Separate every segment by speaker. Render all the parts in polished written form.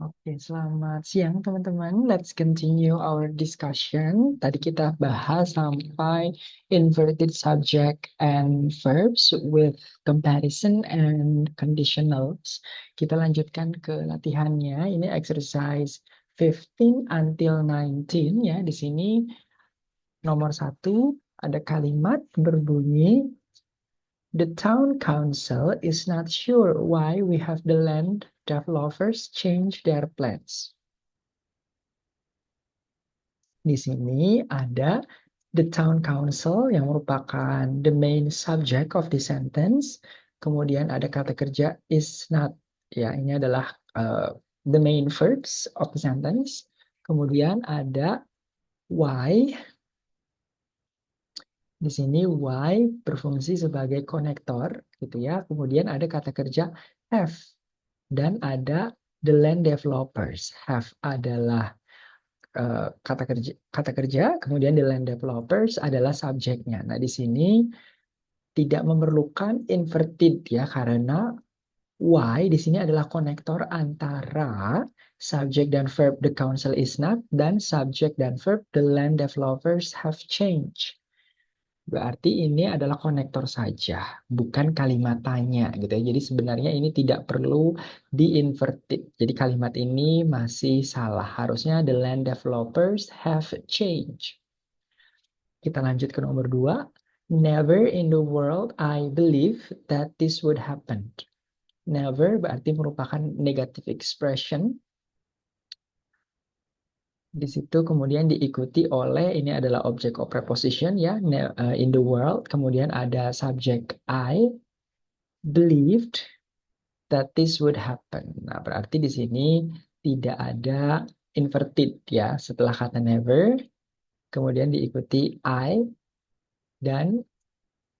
Speaker 1: Oke, selamat siang teman-teman. Let's continue our discussion. Tadi kita bahas sampai inverted subject and verbs with comparison and conditionals. Kita lanjutkan ke latihannya. Ini exercise 15 until 19 ya. Di sini nomor 1 ada kalimat berbunyi The town council is not sure why we have the land developers change their plans. Di sini ada the town council yang merupakan the main subject of the sentence. Kemudian ada kata kerja is not. Ya, ini adalah the main verbs of the sentence. Kemudian ada why. Di sini why berfungsi sebagai konektor gitu ya. Kemudian ada kata kerja have dan ada the land developers. Have adalah kata kerja, kemudian the land developers adalah subjeknya. Nah, di sini tidak memerlukan inverted ya karena why di sini adalah konektor antara subject dan verb the council is not dan subject dan verb the land developers have changed. Berarti ini adalah konektor saja, bukan kalimat tanya gitu ya. Jadi sebenarnya ini tidak perlu di-inverted. Jadi kalimat ini masih salah. Harusnya the land developers have changed. Kita lanjut ke nomor 2. Never in the world I believe that this would happen. Never berarti merupakan negative expression. Di situ kemudian diikuti oleh ini adalah object of preposition ya, in the world. Kemudian ada subject I believed that this would happen. Nah, berarti di sini tidak ada inverted ya setelah kata never. Kemudian diikuti I dan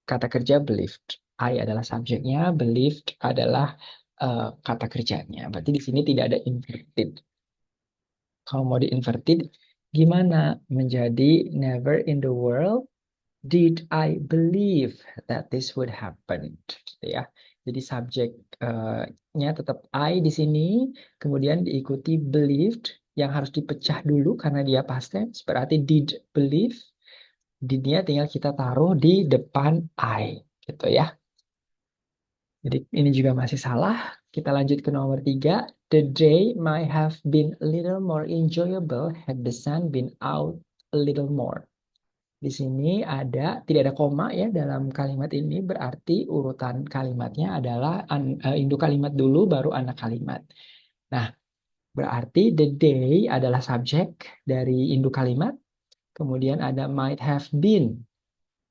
Speaker 1: kata kerja believed. I adalah subjeknya, believed adalah kata kerjanya. Berarti di sini tidak ada inverted. Kalau mau di-inverted, gimana? Menjadi never in the world did I believe that this would happen. Gitu ya. Jadi subjeknya tetap I di sini, kemudian diikuti believed yang harus dipecah dulu karena dia past tense, berarti did believe. Did-nya tinggal kita taruh di depan I, gitu ya. Jadi ini juga masih salah. Kita lanjut ke nomor 3. The day might have been a little more enjoyable had the sun been out a little more. Di sini tidak ada koma ya dalam kalimat ini, berarti urutan kalimatnya adalah induk kalimat dulu baru anak kalimat. Nah, berarti the day adalah subjek dari induk kalimat. Kemudian ada might have been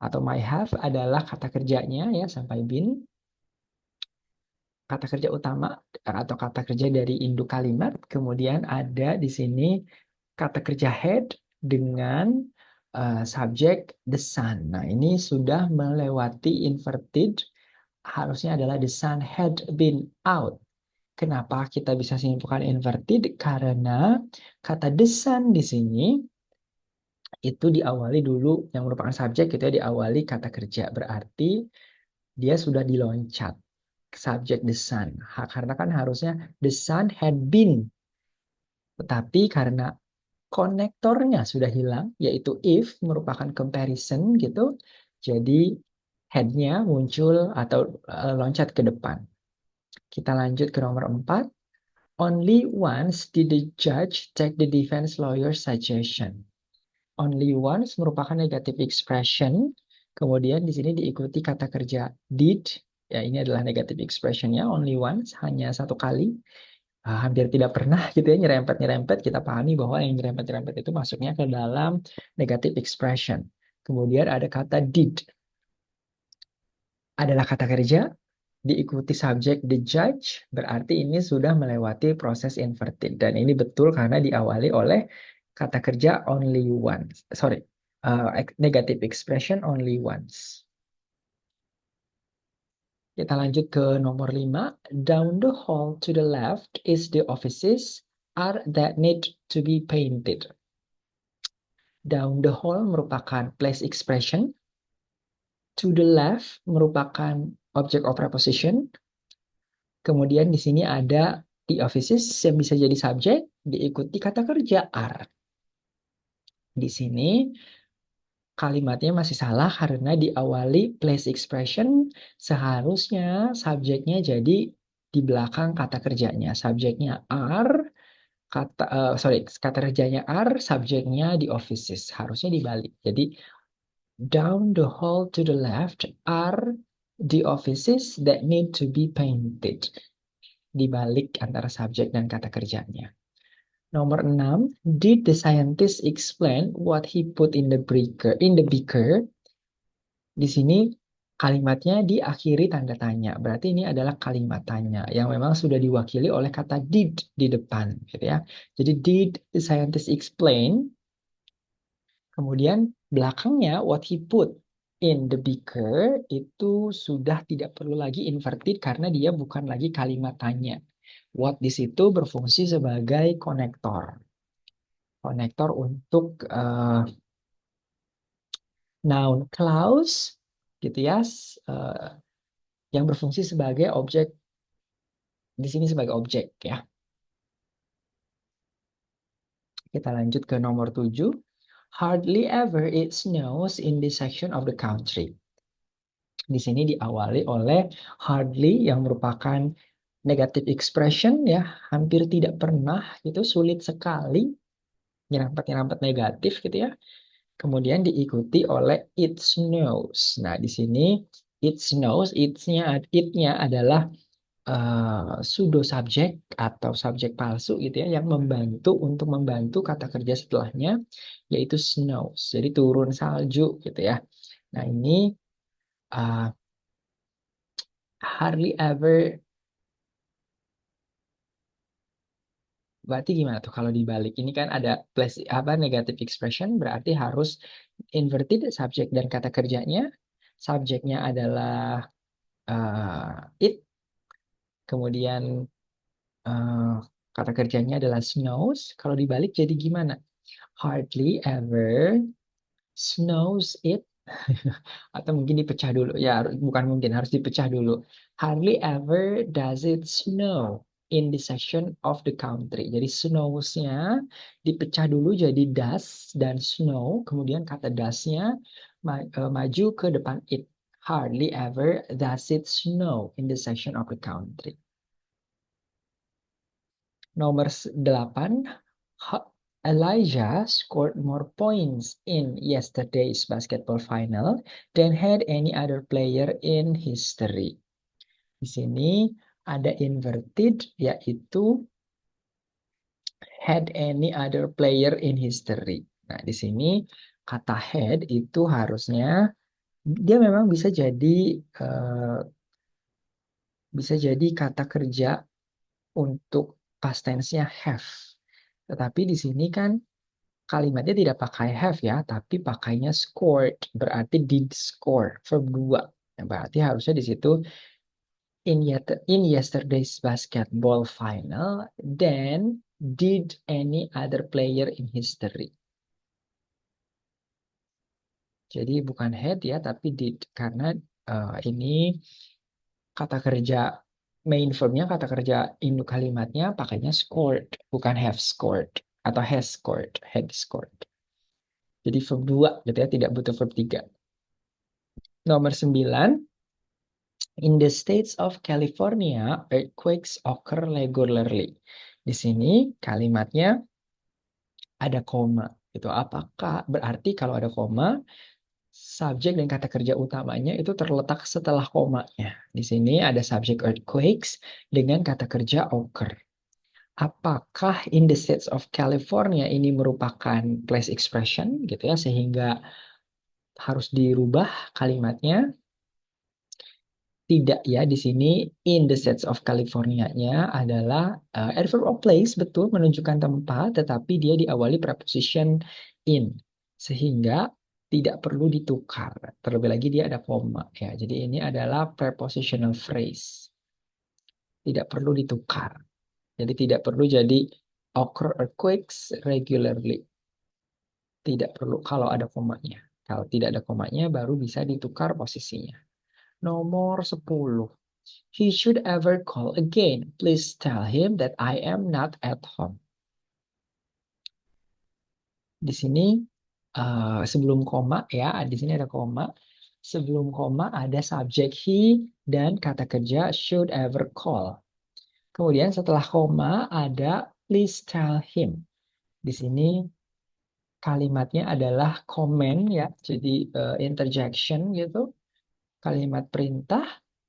Speaker 1: atau might have adalah kata kerjanya ya sampai been. Kata kerja utama atau kata kerja dari induk kalimat. Kemudian ada di sini kata kerja had dengan subjek the sun. Nah, ini sudah melewati inverted. Harusnya adalah the sun had been out. Kenapa kita bisa simpulkan inverted? Karena kata the sun di sini itu diawali dulu yang merupakan subjek gitu ya, diawali kata kerja. Berarti dia sudah diloncat subjek the sun. Karena kan harusnya the sun had been. Tetapi karena konektornya sudah hilang, yaitu if merupakan comparison gitu, jadi head-nya muncul atau loncat ke depan. Kita lanjut ke nomor 4. Only once did the judge take the defense lawyer's suggestion. Only once merupakan negative expression. Kemudian di sini diikuti kata kerja did. Ya, ini adalah negative expression-nya. Only once, hanya satu kali. Hampir tidak pernah gitu ya nyerempet-nyerempet. Kita pahami bahwa yang nyerempet-nyerempet itu masuknya ke dalam negative expression. Kemudian ada kata did. Adalah kata kerja diikuti subjek the judge, berarti ini sudah melewati proses inverted. Dan ini betul karena diawali oleh kata kerja only once. Sorry, negative expression only once. Kita lanjut ke nomor 5. Down the hall to the left is the offices are that need to be painted. Down the hall merupakan place expression. To the left merupakan object of preposition. Kemudian di sini ada The offices yang bisa jadi subjek diikuti kata kerja are. Di sini kalimatnya masih salah karena diawali place expression, seharusnya subjeknya jadi di belakang kata kerjanya. Subjeknya are, kata kerjanya are, subjeknya di offices. Harusnya dibalik. Jadi down the hall to the left are the offices that need to be painted. Dibalik antara subjek dan kata kerjanya. Nomor 6, did the scientist explain what he put in the beaker? Di sini kalimatnya diakhiri tanda tanya. Berarti ini adalah kalimat tanya yang memang sudah diwakili oleh kata did di depan, gitu ya. Jadi did the scientist explain? Kemudian belakangnya what he put in the beaker itu sudah tidak perlu lagi inverted karena dia bukan lagi kalimat tanya. What di situ berfungsi sebagai konektor. Konektor untuk noun clause gitu ya, yang berfungsi sebagai objek di sini sebagai objek ya. Kita lanjut ke nomor 7. Hardly ever it snows in this section of the country. Di sini diawali oleh hardly yang merupakan negative expression ya, hampir tidak pernah, itu sulit sekali, nyerampet-nyerampet negatif gitu ya. Kemudian diikuti oleh it snows. Nah, di sini it snows, it-nya adalah pseudo subjek atau subjek palsu gitu ya, yang membantu kata kerja setelahnya, yaitu snows. Jadi turun salju gitu ya. Nah, ini uh, hardly ever. Berarti gimana tuh kalau dibalik? Ini kan ada plus apa negative expression, berarti harus inverted subjek dan kata kerjanya. Subjeknya adalah it, kemudian uh, kata kerjanya adalah snows. Kalau dibalik jadi gimana? Hardly ever snows it. Atau mungkin dipecah dulu. Ya, bukan mungkin, harus dipecah dulu. Hardly ever does it snow in this section of the country. Jadi snows-nya dipecah dulu jadi does dan snow. Kemudian kata does-nya maju ke depan it. Hardly ever does it snow in this section of the country. Nomor 8. Elijah scored more points in yesterday's basketball final than had any other player in history. Di sini ada inverted, yaitu had any other player in history. Nah, di sini kata had itu harusnya dia memang bisa jadi kata kerja untuk past tense-nya have. Tetapi di sini kan kalimatnya tidak pakai have ya, tapi pakainya scored, berarti did score, verb 2. Nah, berarti harusnya di situ in yesterday's basketball final, then did any other player in history. Jadi bukan had ya, tapi did, karena ini kata kerja main verbnya, kata kerja induk kalimatnya pakainya scored, bukan have scored atau has scored, had scored. Jadi verb 2 gitu ya, tidak butuh verb 3. Nomor 9. In the states of California, earthquakes occur regularly. Di sini kalimatnya ada koma. Itu apakah berarti kalau ada koma, subjek dan kata kerja utamanya itu terletak setelah komanya. Di sini ada subjek earthquakes dengan kata kerja occur. Apakah in the states of California ini merupakan place expression gitu ya, sehingga harus dirubah kalimatnya? Tidak ya, di sini in the states of California-nya adalah adverb of place, betul, menunjukkan tempat, tetapi dia diawali preposition in, sehingga tidak perlu ditukar. Terlebih lagi dia ada koma ya. Jadi ini adalah prepositional phrase. Tidak perlu ditukar. Jadi tidak perlu jadi occur earthquakes regularly. Tidak perlu kalau ada komanya. Kalau tidak ada komanya baru bisa ditukar posisinya. Nomor 10. he should ever call again. Please tell him that I am not at home. Di sini sebelum koma ya, di sini ada koma. Sebelum koma ada subjek he dan kata kerja should ever call. Kemudian setelah koma ada please tell him. Di sini kalimatnya adalah comment ya, jadi interjection gitu, kalimat perintah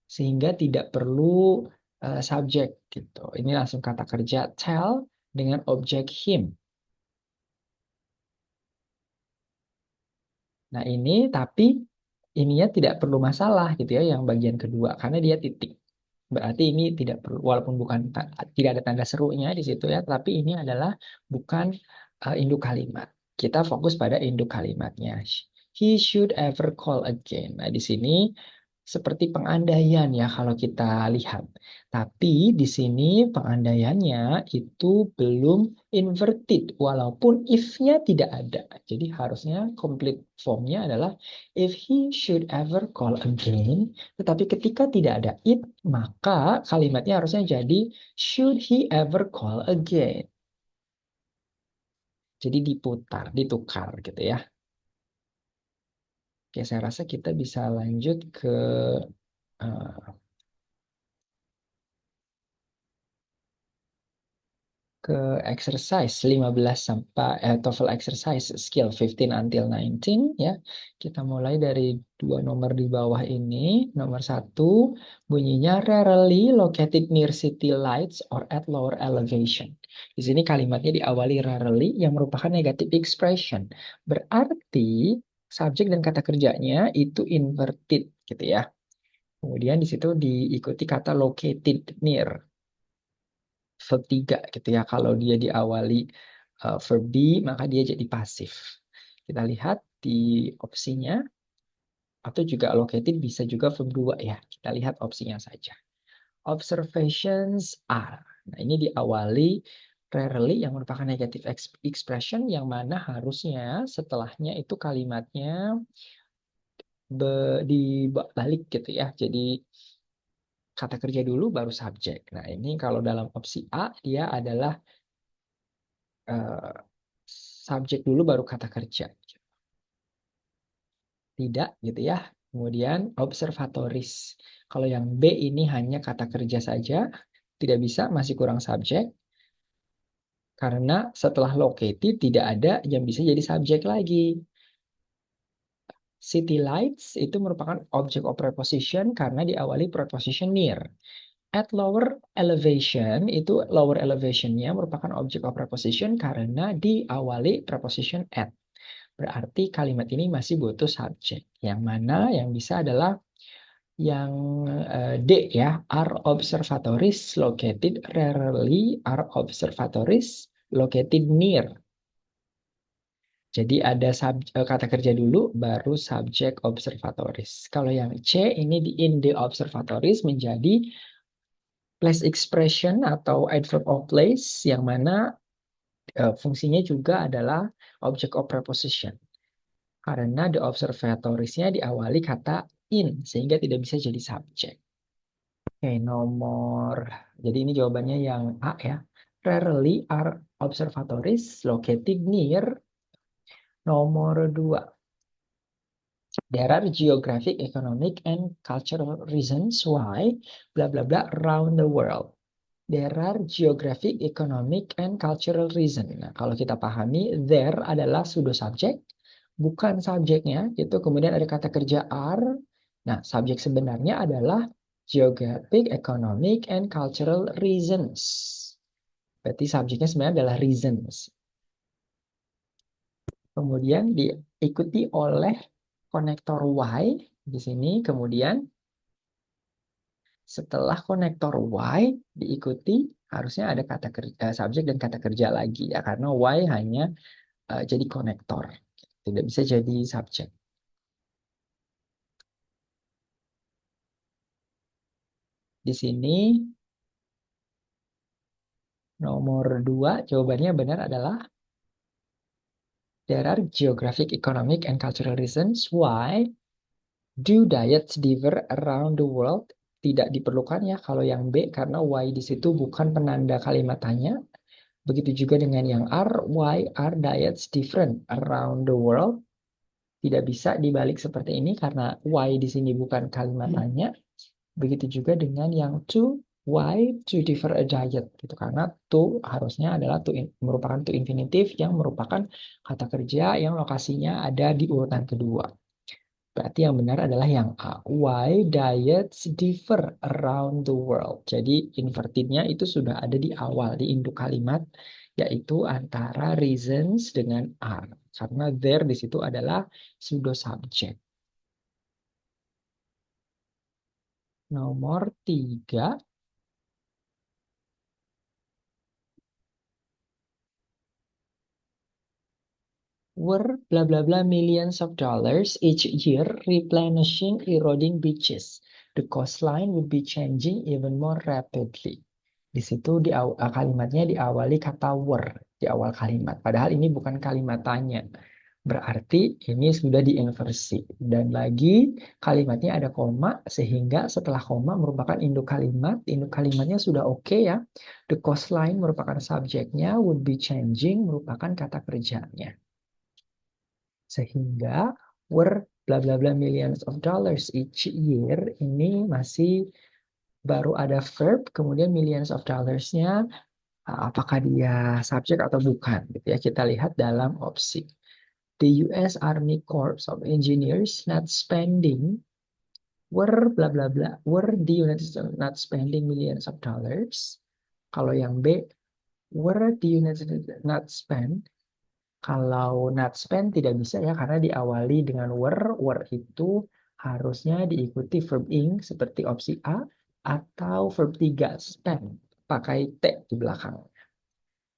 Speaker 1: sehingga tidak perlu subjek gitu. Ini langsung kata kerja tell dengan objek him. Nah ini tapi ininya tidak perlu masalah gitu ya yang bagian kedua karena dia titik. Berarti ini tidak perlu walaupun bukan tidak ada tanda serunya di situ ya, tapi ini adalah bukan induk kalimat. Kita fokus pada induk kalimatnya. He should ever call again. Nah, di sini seperti pengandaian ya kalau kita lihat. Tapi di sini pengandaiannya itu belum inverted walaupun if-nya tidak ada. Jadi harusnya complete form-nya adalah if he should ever call again. Tetapi ketika tidak ada it, maka kalimatnya harusnya jadi should he ever call again. Jadi diputar, ditukar gitu ya. Oke, saya rasa kita bisa lanjut uh, ke exercise 15 sampai TOEFL exercise skill 15 until 19 ya. Kita mulai dari dua nomor di bawah ini. Nomor satu bunyinya rarely located near city lights or at lower elevation. Di sini kalimatnya diawali rarely yang merupakan negative expression. Berarti subjek dan kata kerjanya itu inverted gitu ya. Kemudian di situ diikuti kata located near verb 3 gitu ya. Kalau dia diawali verb be, maka dia jadi pasif. Kita lihat di opsinya, atau juga located bisa juga verb 2 ya. Kita lihat opsinya saja. Observations are. Nah, ini diawali rarely yang merupakan negative expression yang mana harusnya setelahnya itu kalimatnya dibalik gitu ya. Jadi kata kerja dulu baru subjek. Nah, ini kalau dalam opsi A dia adalah subjek dulu baru kata kerja. Tidak gitu ya. Kemudian observatoris. Kalau yang B ini hanya kata kerja saja, tidak bisa, masih kurang subjek. Karena setelah located tidak ada yang bisa jadi subjek lagi. City lights itu merupakan object of preposition karena diawali preposition near. At lower elevation itu lower elevationnya merupakan object of preposition karena diawali preposition at. Berarti kalimat ini masih butuh subjek. Yang mana yang bisa adalah yang D ya. Are observatories located rarely are observatories located near. Jadi ada kata kerja dulu baru subjek observatories. Kalau yang C ini di in the observatories menjadi place expression atau adverb of place yang mana fungsinya juga adalah object of preposition. Karena the observatories-nya diawali kata in, sehingga tidak bisa jadi subjek. Oke, jadi ini jawabannya yang A ya. Rarely are observatories located near. Nomor 2. There are geographic, economic, and cultural reasons why bla bla bla around the world. There are geographic, economic, and cultural reason. Nah, kalau kita pahami, there adalah pseudo subjek, bukan subjeknya, itu kemudian ada kata kerja are. Nah, subjek sebenarnya adalah geographic, economic, and cultural reasons. Berarti subjeknya sebenarnya adalah reasons. Kemudian diikuti oleh konektor Y di sini. Kemudian setelah konektor Y diikuti harusnya ada kata kerja, subjek dan kata kerja lagi ya, karena Y hanya jadi konektor, tidak bisa jadi subjek. Di sini nomor 2 jawabannya benar adalah there are geographic, economic, and cultural reasons why do diets differ around the world tidak diperlukan ya kalau yang B, karena why di situ bukan penanda kalimat tanya. Begitu juga dengan yang R, why are diets different around the world? Tidak bisa dibalik seperti ini karena why di sini bukan kalimat tanya. Begitu juga dengan yang to, why to differ a diet gitu, karena to harusnya adalah merupakan to infinitive yang merupakan kata kerja yang lokasinya ada di urutan kedua. Berarti yang benar adalah yang A. Why diets differ around the world. Jadi invertednya itu sudah ada di awal, di induk kalimat, yaitu antara reasons dengan are. Karena there di situ adalah pseudo subject. Nomor 3. Were blah blah blah millions of dollars each year replenishing eroding beaches. The coastline would be changing even more rapidly. Di situ kalimatnya diawali kata were di awal kalimat. Padahal ini bukan kalimat tanya. Berarti ini sudah diinversi. Dan lagi kalimatnya ada koma sehingga setelah koma merupakan induk kalimat. Induk kalimatnya sudah oke ya. The coastline merupakan subjeknya, would be changing merupakan kata kerjanya. Sehingga were bla bla bla millions of dollars each year ini masih baru ada verb, kemudian millions of dollars-nya apakah dia subjek atau bukan gitu ya. Kita lihat dalam opsi. The US Army Corps of Engineers not spending were bla bla bla, were the United States not spending millions of dollars. Kalau yang B, were the United States not spend. Kalau not spend tidak bisa ya karena diawali dengan were. Were itu harusnya diikuti verb ing seperti opsi A atau verb 3 spend pakai T di belakang.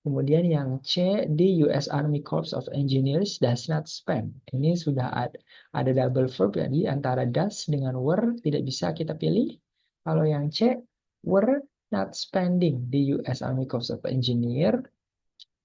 Speaker 1: Kemudian yang C, di US Army Corps of Engineers does not spend. Ini sudah ada double verb ya, di antara does dengan were tidak bisa kita pilih. Kalau yang C, were not spending di US Army Corps of Engineers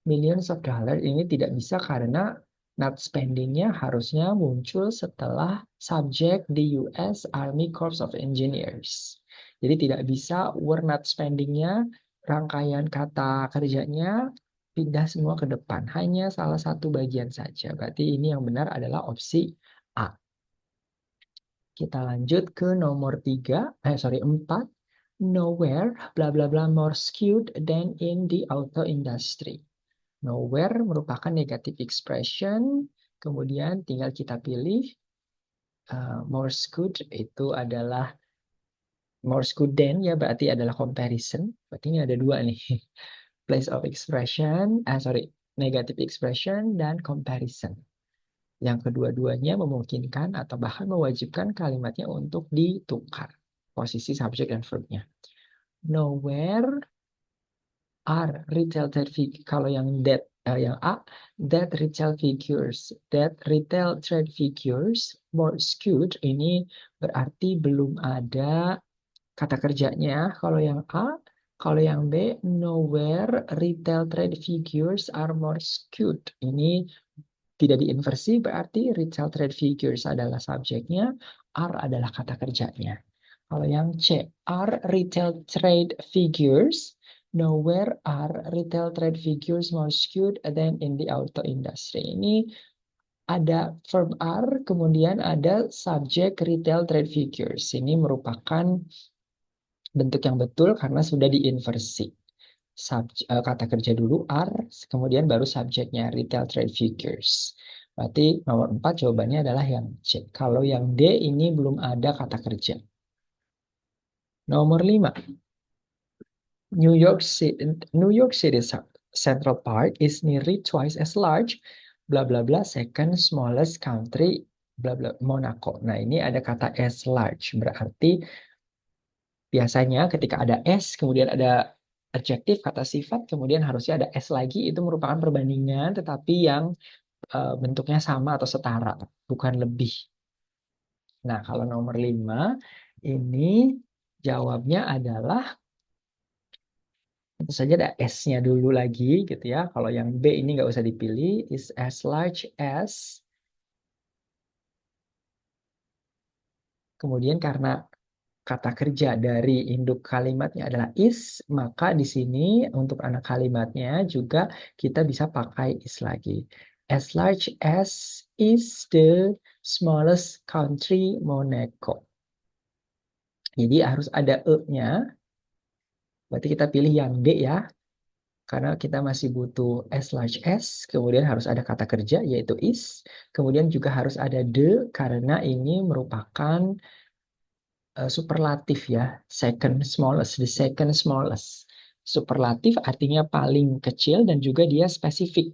Speaker 1: millions of dollars ini tidak bisa karena not spending-nya harusnya muncul setelah subject di US Army Corps of Engineers. Jadi tidak bisa were not spending-nya, rangkaian kata kerjanya pindah semua ke depan. Hanya salah satu bagian saja. Berarti ini yang benar adalah opsi A. Kita lanjut ke nomor 4. Nowhere, bla bla bla more skewed than in the auto industry. Nowhere merupakan negative expression, kemudian tinggal kita pilih more skewed itu adalah more skewed than ya berarti adalah comparison. Berarti ini ada dua nih. Place of expression, negative expression dan comparison. Yang kedua-duanya memungkinkan atau bahkan mewajibkan kalimatnya untuk ditukar posisi subjek dan verbnya. Nowhere are retail trade figure. Kalau yang yang A, that retail trade figures more skewed ini berarti belum ada kata kerjanya. Kalau yang A, kalau yang B, nowhere retail trade figures are more skewed. Ini tidak diinversi berarti retail trade figures adalah subjeknya, are adalah kata kerjanya. Kalau yang C, are retail trade figures, nowhere are retail trade figures more skewed than in the auto industry. Ini ada verb are, kemudian ada subjek retail trade figures. Ini merupakan bentuk yang betul karena sudah diinversi. Kata kerja dulu are, kemudian baru subjeknya retail trade figures. Berarti nomor 4 jawabannya adalah yang C. Kalau yang D ini belum ada kata kerja. Nomor 5. New York City Central Park is nearly twice as large bla bla bla second smallest country bla bla Monaco. Nah, ini ada kata as large berarti biasanya ketika ada S, kemudian ada adjektif, kata sifat, kemudian harusnya ada S lagi, itu merupakan perbandingan, tetapi yang bentuknya sama atau setara, bukan lebih. Nah, kalau nomor 5, ini jawabnya adalah, tentu saja ada S-nya dulu lagi, gitu ya. Kalau yang B ini nggak usah dipilih, is as large as. Kemudian karena kata kerja dari induk kalimatnya adalah is, maka di sini untuk anak kalimatnya juga kita bisa pakai is lagi. As large as is the smallest country Monaco. Jadi harus ada e-nya. Berarti kita pilih yang D ya. Karena kita masih butuh as large as, kemudian harus ada kata kerja yaitu is, kemudian juga harus ada the karena ini merupakan superlatif ya, second smallest, the second smallest. Superlatif artinya paling kecil dan juga dia spesifik.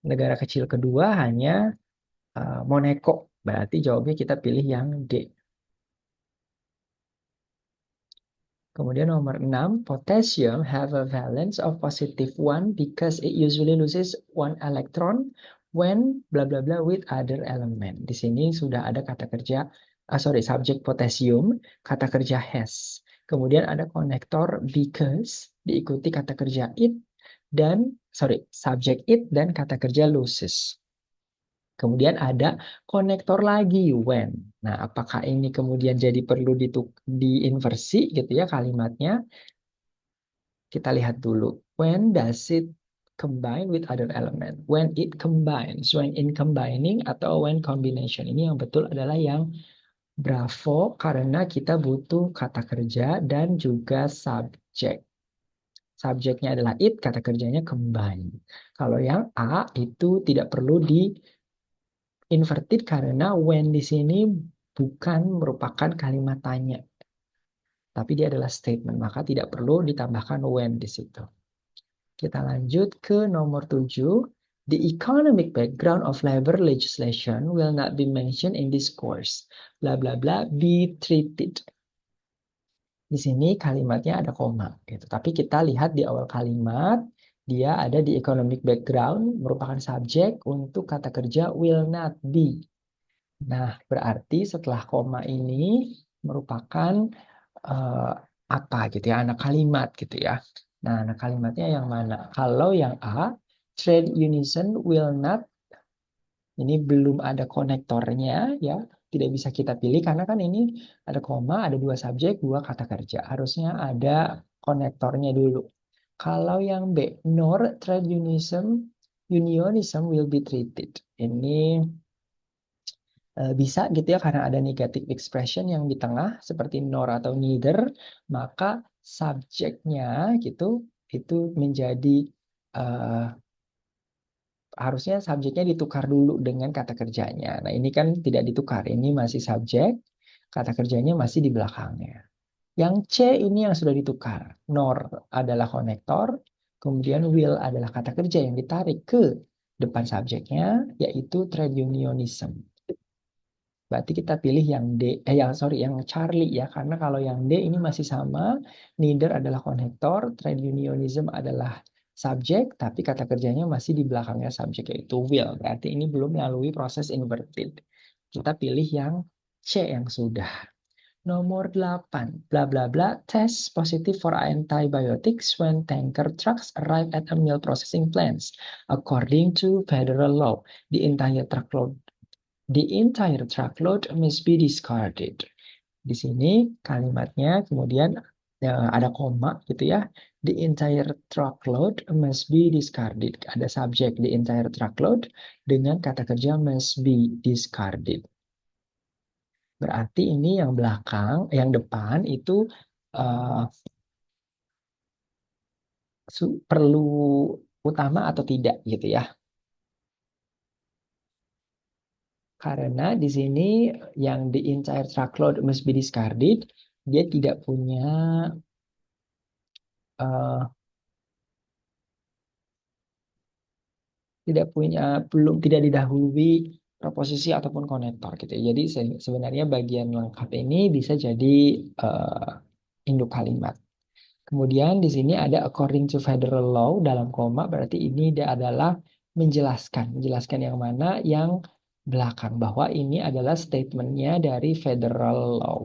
Speaker 1: Negara kecil kedua hanya Monaco, berarti jawabnya kita pilih yang D. Kemudian nomor 6, potassium have a valence of positive 1 because it usually loses 1 electron when bla bla bla with other element. Di sini sudah ada kata kerja, subjek potassium, kata kerja has. Kemudian ada konektor because, diikuti kata kerja it, dan, subjek it dan kata kerja loses. Kemudian ada konektor lagi when. Nah, apakah ini kemudian jadi perlu diinversi gitu ya kalimatnya? Kita lihat dulu. When does it combine with other element? When it combines, when in combining atau when combination. Ini yang betul adalah yang bravo karena kita butuh kata kerja dan juga subjek. Subjeknya adalah it, kata kerjanya combine. Kalau yang A itu tidak perlu di inverted karena when di sini bukan merupakan kalimat tanya, tapi dia adalah statement, maka tidak perlu ditambahkan when di situ. Kita lanjut ke nomor 7. The economic background of labor legislation will not be mentioned in this course. Bla bla bla be treated. Di sini kalimatnya ada koma gitu. Tapi kita lihat di awal kalimat dia ada di economic background merupakan subjek untuk kata kerja will not be. Nah, berarti setelah koma ini merupakan uh, apa gitu ya, anak kalimat gitu ya. Nah, anak kalimatnya yang mana? Kalau yang A, trade unison will not, ini belum ada konektornya ya, tidak bisa kita pilih karena kan ini ada koma, ada dua subjek, dua kata kerja. Harusnya ada konektornya dulu. Kalau yang B, nor trade unionism will be treated. Ini bisa gitu ya karena ada negative expression yang di tengah seperti nor atau neither, maka subjeknya gitu itu menjadi harusnya subjeknya ditukar dulu dengan kata kerjanya. Nah, ini kan tidak ditukar, ini masih subjek, kata kerjanya masih di belakangnya. Yang C ini yang sudah ditukar. Nor adalah konektor, kemudian will adalah kata kerja yang ditarik ke depan subjeknya, yaitu trade unionism. Berarti kita pilih yang D, yang Charlie ya, karena kalau yang D ini masih sama, neither adalah konektor, trade unionism adalah subjek, tapi kata kerjanya masih di belakangnya subjek yaitu will. Berarti ini belum melalui proses inverted. Kita pilih yang C yang sudah. Nomor 8, bla bla bla, test positive for antibiotics when tanker trucks arrive at a meal processing plants. According to federal law, the entire truckload must be discarded. Di sini kalimatnya kemudian ada koma gitu ya. The entire truckload must be discarded. Ada subjek the entire truckload dengan kata kerja must be discarded. Berarti ini yang belakang, yang depan itu uh, perlu utama atau tidak gitu ya. Karena di sini yang the entire truckload must be discarded, dia tidak punya uh, tidak didahului proposisi ataupun konektor gitu. Jadi sebenarnya bagian lengkap ini bisa jadi induk kalimat. Kemudian di sini ada according to federal law dalam koma, berarti ini dia adalah menjelaskan yang mana yang belakang bahwa ini adalah statementnya dari federal law.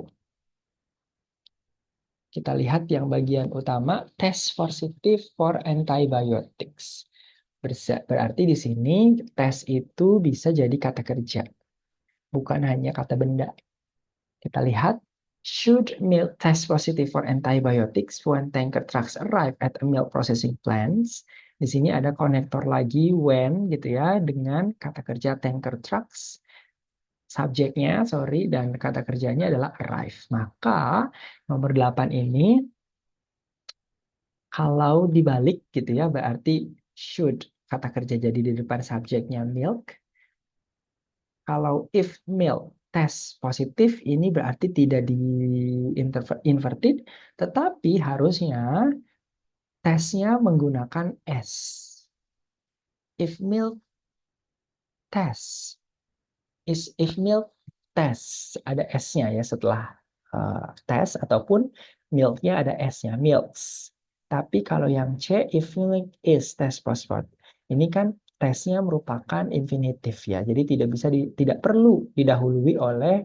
Speaker 1: Kita lihat yang bagian utama test positive for antibiotics. Berarti di sini tes itu bisa jadi kata kerja, bukan hanya kata benda. Kita lihat Should milk test positive for antibiotics when tanker trucks arrive at a milk processing plants? Di sini ada konektor lagi when gitu ya dengan kata kerja tanker trucks. Subjeknya, sorry, dan kata kerjanya adalah arrive. Maka nomor 8 ini kalau dibalik gitu ya berarti should kata kerja jadi di depan subjeknya milk. Kalau if milk tes positif ini berarti tidak di inverted, tetapi harusnya tesnya menggunakan S. If milk test, if milk test ada S-nya ya setelah tes ataupun milknya ada S-nya, milks. Tapi kalau yang C, if milk is test postpone, ini kan tesnya merupakan infinitif ya, jadi tidak perlu didahului oleh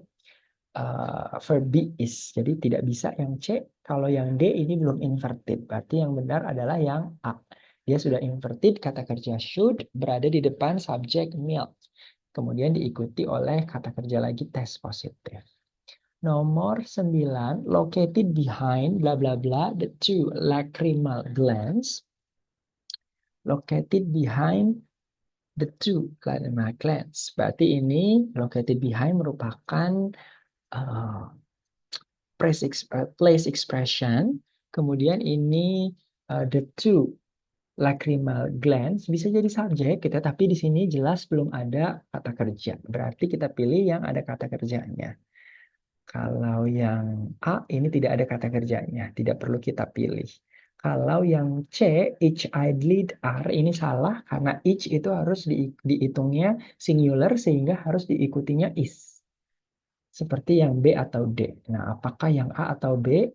Speaker 1: verb be is. Jadi tidak bisa yang C. Kalau yang D ini belum inverted. Berarti yang benar adalah yang A. Dia sudah inverted, kata kerja should berada di depan subjek milk. Kemudian diikuti oleh kata kerja lagi test positif. Nomor 9, located behind bla bla bla the two lacrimal glands. Located behind the two lacrimal glands. Berarti ini located behind merupakan uh, place expression. Kemudian ini the two lacrimal glands bisa jadi subjek kita, tapi di sini jelas belum ada kata kerja. Berarti kita pilih yang ada kata kerjanya. Kalau yang A ini tidak ada kata kerjanya, tidak perlu kita pilih. Kalau yang C, each eyelid are, ini salah karena each itu harus dihitungnya singular sehingga harus diikutinya is. Seperti yang B atau D. Nah, apakah yang A atau B,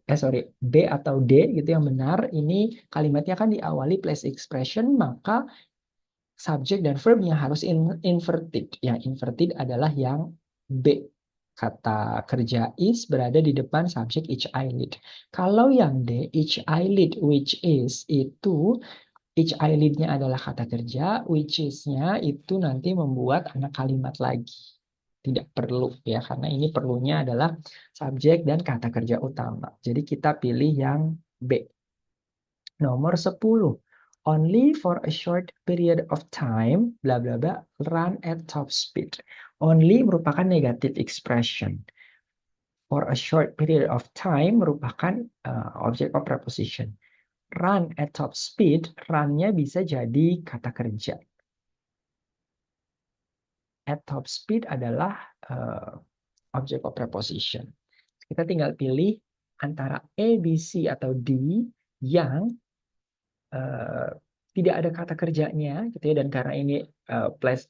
Speaker 1: B atau D gitu yang benar? Ini kalimatnya kan diawali place expression, maka subjek dan verbnya harus inverted. Yang inverted adalah yang B. Kata kerja is berada di depan subjek each eyelid. Kalau yang D, each eyelid which is itu each eyelid-nya adalah kata kerja, which is-nya itu nanti membuat anak kalimat lagi. Tidak perlu ya, karena ini perlunya adalah subjek dan kata kerja utama. Jadi kita pilih yang B. Nomor 10. Only for a short period of time, bla bla bla, run at top speed. Only merupakan negative expression. For a short period of time merupakan object of preposition. Run at top speed, run-nya bisa jadi kata kerja. At top speed adalah object of preposition. Kita tinggal pilih antara A, B, C, atau D yang tidak ada kata kerjanya, gitu ya. Dan karena ini place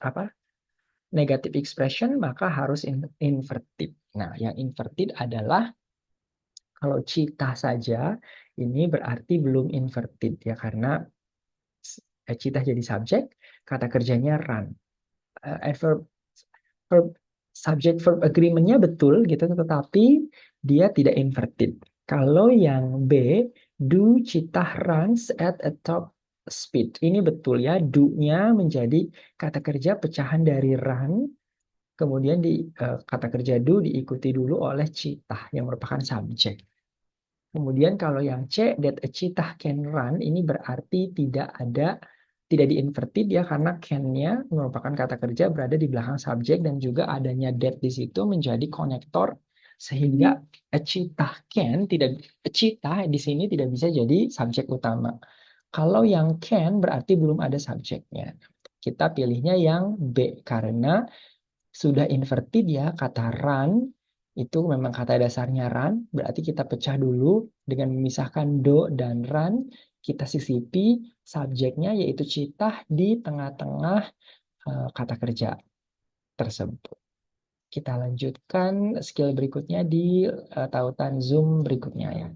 Speaker 1: negative expression, maka harus inverted. Nah, yang inverted adalah kalau cita saja, ini berarti belum inverted ya, karena cita jadi subjek, kata kerjanya run. Verb verb subject verb agreement-nya betul gitu, tetapi dia tidak inverted. Kalau yang B, do Citah runs at a top speed. Ini betul ya, do-nya menjadi kata kerja pecahan dari run, kemudian kata kerja do diikuti dulu oleh Citah yang merupakan subjek. Kemudian kalau yang C, that a cheetah can run, ini berarti tidak di-inverted ya, karena can-nya merupakan kata kerja berada di belakang subjek dan juga adanya that di situ menjadi konektor sehingga a cheetah di sini tidak bisa jadi subjek utama. Kalau yang can berarti belum ada subjeknya. Kita pilihnya yang B karena sudah inverted ya, kata run itu memang kata dasarnya run, berarti kita pecah dulu dengan memisahkan do dan run, kita sisipi subjeknya yaitu citah di tengah-tengah kata kerja tersebut. Kita lanjutkan skill berikutnya di tautan Zoom berikutnya ya.